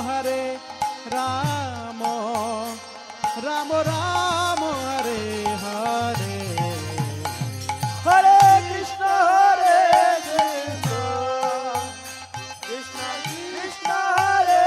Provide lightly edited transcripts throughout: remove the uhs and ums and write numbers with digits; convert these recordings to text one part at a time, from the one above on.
Hare Rama, Rama Rama Hare Hare, Hare Krishna Hare Krishna, Krishna Krishna Hare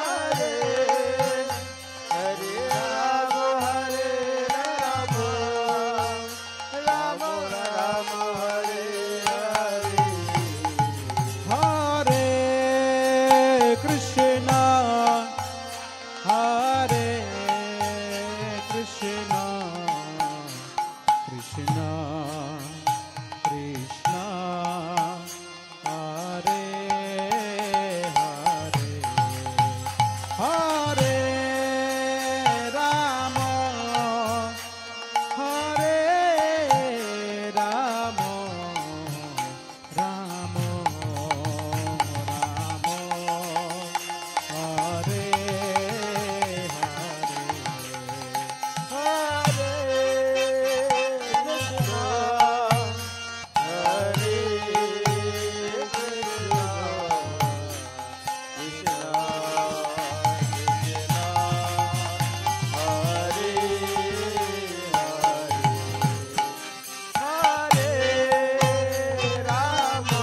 Hare, Hare Rama Hare Rama, Rama Rama Hare Hare, Hare Krishna, Hare Krishna, Krishna Krishna, Hare Hare, Hare Rama, Hare Rama, Rama Rama, Hare Krishna, Krishna, Hare Hare,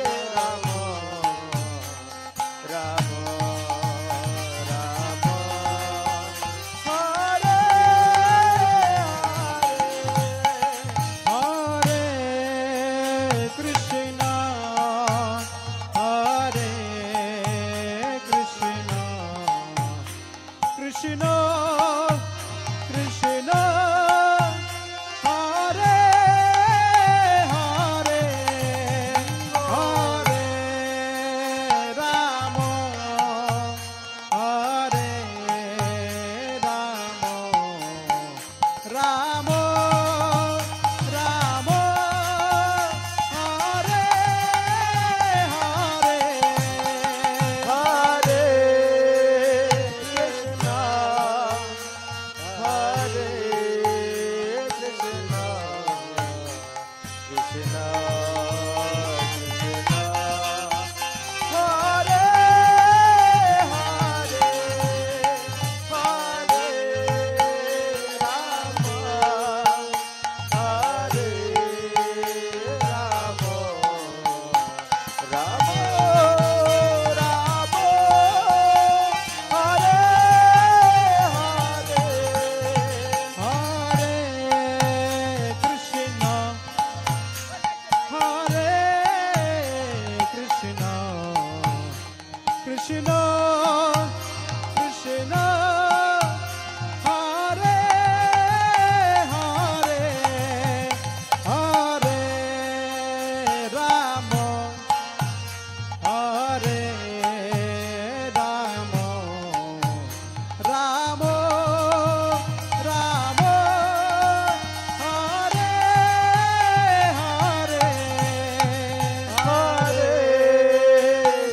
Hare Rama, Hare Rama, Rama Rama, Hare Hare, Hare Krishna, Hare Krishna, Krishna Krishna, Hare Hare, Hare Rama, Hare Rama, Rama Rama, Hare Hare, Hare Krishna, Hare Krishna, Krishna Krishna, Hare Hare, Hare Rama, Hare Rama, Rama Rama, Hare Hare, Hare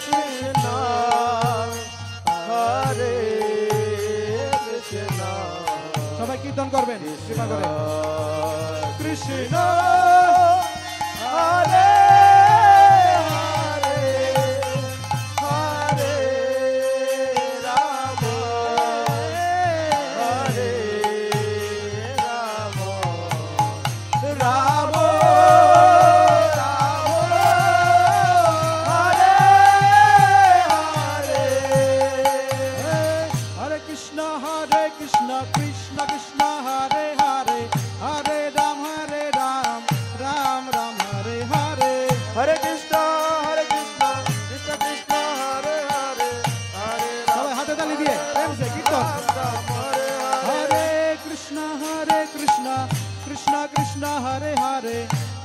Krishna, Hare Krishna, সবাই কীর্তন করবেন কৃপা করে, কৃষ্ণ হরে হরে, হরে রাম, হরে রাম, রাম রাম, হরে হরে, হরে কৃষ্ণ কৃষ্ণ কৃষ্ণ কৃষ্ণ হরে হরে, হরে রাম রাম রাম হরে হরে, হরে কৃষ্ণ কৃষ্ণ কৃষ্ণ হরে হরে, হরে সবাই হাতে তালি দিয়ে প্রেম সে কীর্তন, হরে কৃষ্ণ কৃষ্ণ কৃষ্ণ হরে হরে,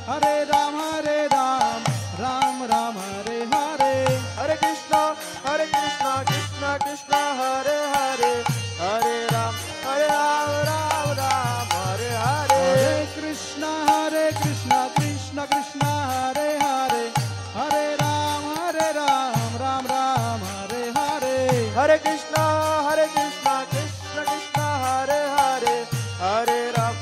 হরে রাম রাম রাম হরে হরে, হরে কৃষ্ণ কৃষ্ণ কৃষ্ণ হরে হরে, হরে রাম রাম রাম হরে হরে, হরে কৃষ্ণ কৃষ্ণ কৃষ্ণ হরে হরে, হরে রাম রাম রাম হরে হরে, হরে কৃষ্ণ কৃষ্ণ কৃষ্ণ হরে হরে, হরে রাম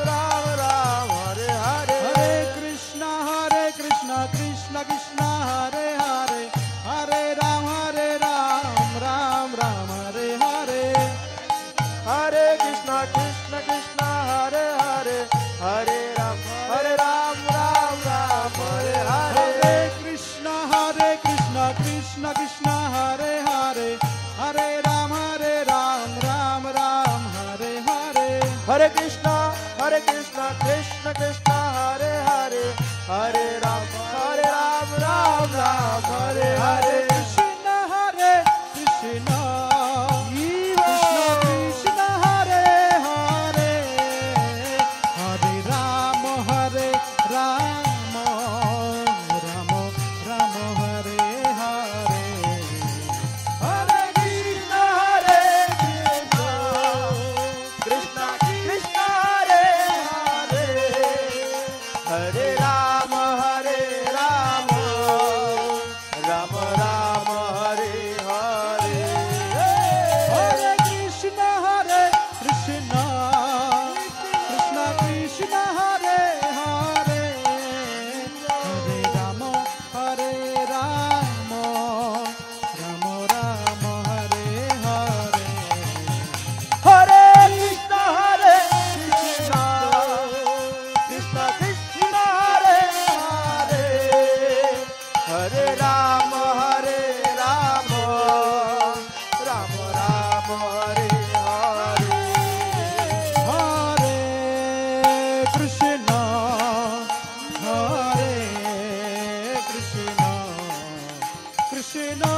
রাম রাম হরে হরে, হরে Krishna Krishna Krishna Krishna Hare Hare Hare Ram Ram Ram Hare Hare Krishna Hare Krishna Krishna Hare Hare Hare Ram Hare Ram Ram Ram Hare Hare Hare Krishna Hare Krishna Krishna Krishna Hare Hare Hare Ram Hare Ram Ram Ram Hare Hare Hare Krishna Hare Krishna Krishna Krishna Hare Hare Hare Ram Hare Ram Ram Ram Hare Hare Hare Krishna Hare Krishna Krishna Krishna Hare Hare Hare Ram Hare Ram Ram Ram Hare Hare Hare Krishna Hare Krishna Krishna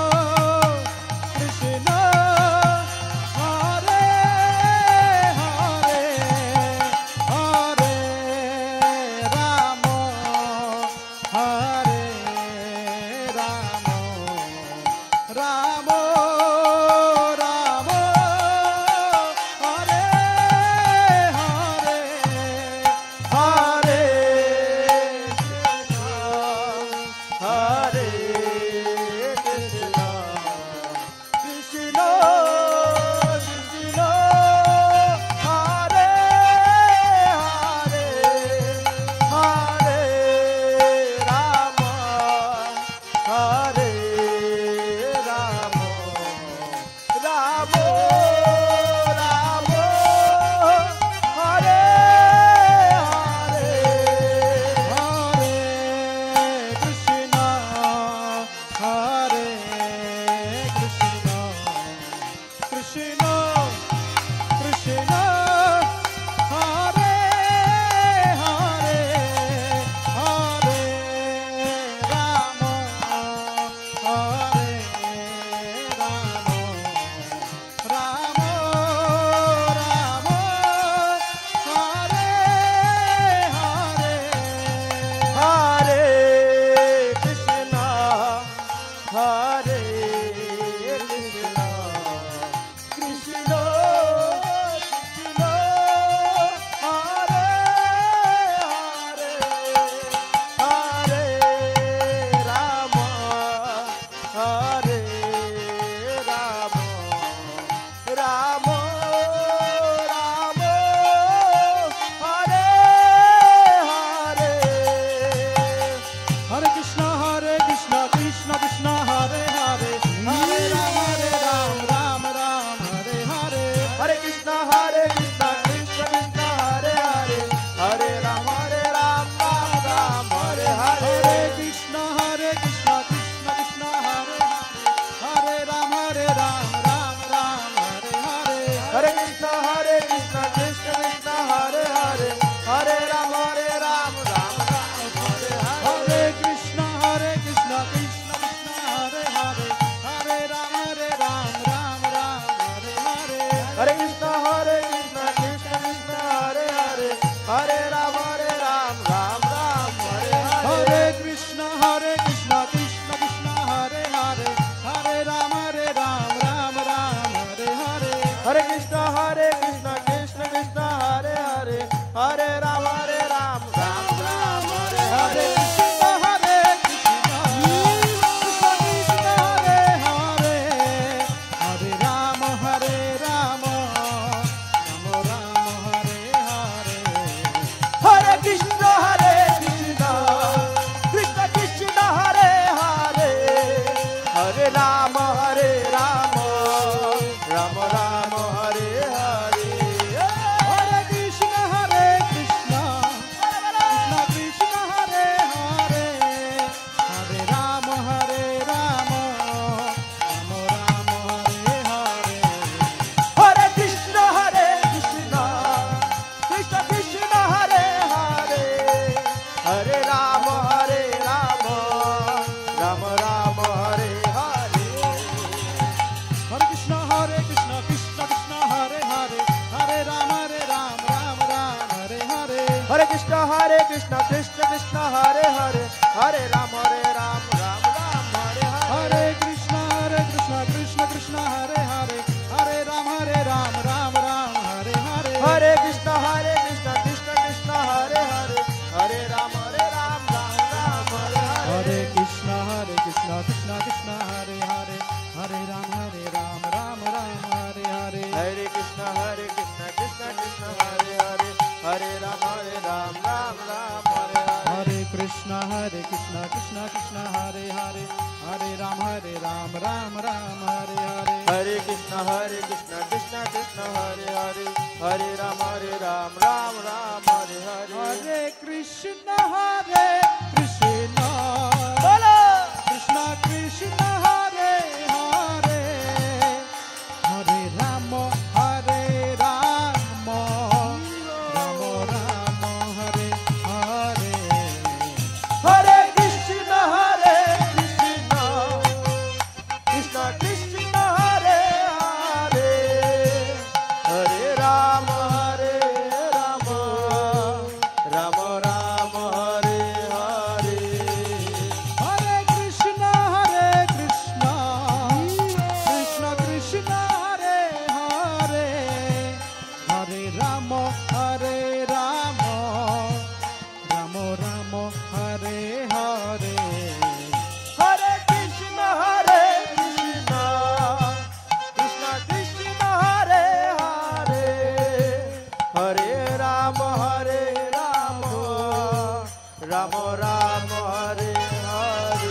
Krishna Hare Hare Hare Rama Hare Rama Rama Rama Hare Hare Hare Hare Krishna, Krishna Krishna, Hare Hare, Hare Ram, Ram Ram, Hare Hare. Hare Krishna, Krishna Krishna, Hare Hare, Hare Ram, Ram Ram, Hare Hare. Hare Krishna, Krishna Krishna, Hare Hare, Hare Ram, Ram Ram, Hare Hare. Hare Krishna, Krishna Krishna, Hare Hare, Hare Ram, Ram Ram, Hare Hare. Hare Krishna, Krishna Krishna, Hare Hare, Hare Ram, Ram Ram, Hare Hare. Hare Krishna, Krishna Krishna, Hare Hare, Hare Ram, Ram Ram, Hare Hare. Hare Krishna, Krishna Krishna, Hare Hare, Hare Ram, Ram Ram, Hare Hare. Hare Krishna, Krishna Bolo! Krishna Krishna, Hare Hare, Hare Ram, Ram Ram, Hare Hare. Hare Krishna, Krishna Krishna, Hare Hare, Hare Ram, Ram Ram, Hare Hare. Hare Krishna, Krishna Krishna, Hare Hare, Hare Ram, Ram Ram, Hare Hare. Hare Krishna, Krishna Krishna, Hare Hare, Hare Ram, Ram Ram, Hare Hare.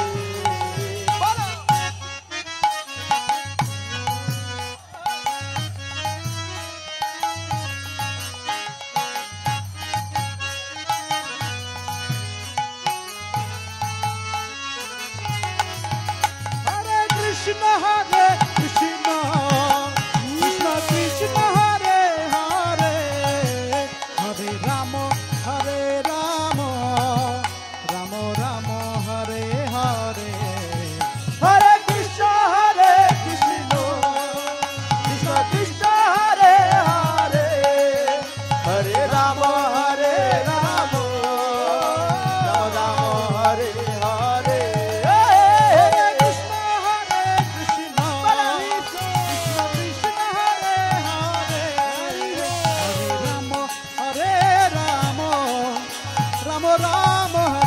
Hare Krishna, Krishna Krishna, Hare Hare, Hare Ram, Ram Ram, Hare Hare. Hare Krishna, Krishna Krishna, Hare Hare, Hare Ram, Ram Ram, Hare Hare. Hare Krishna, Krishna Krishna, Hare Hare, Hare Ram, Ram Ram, Hare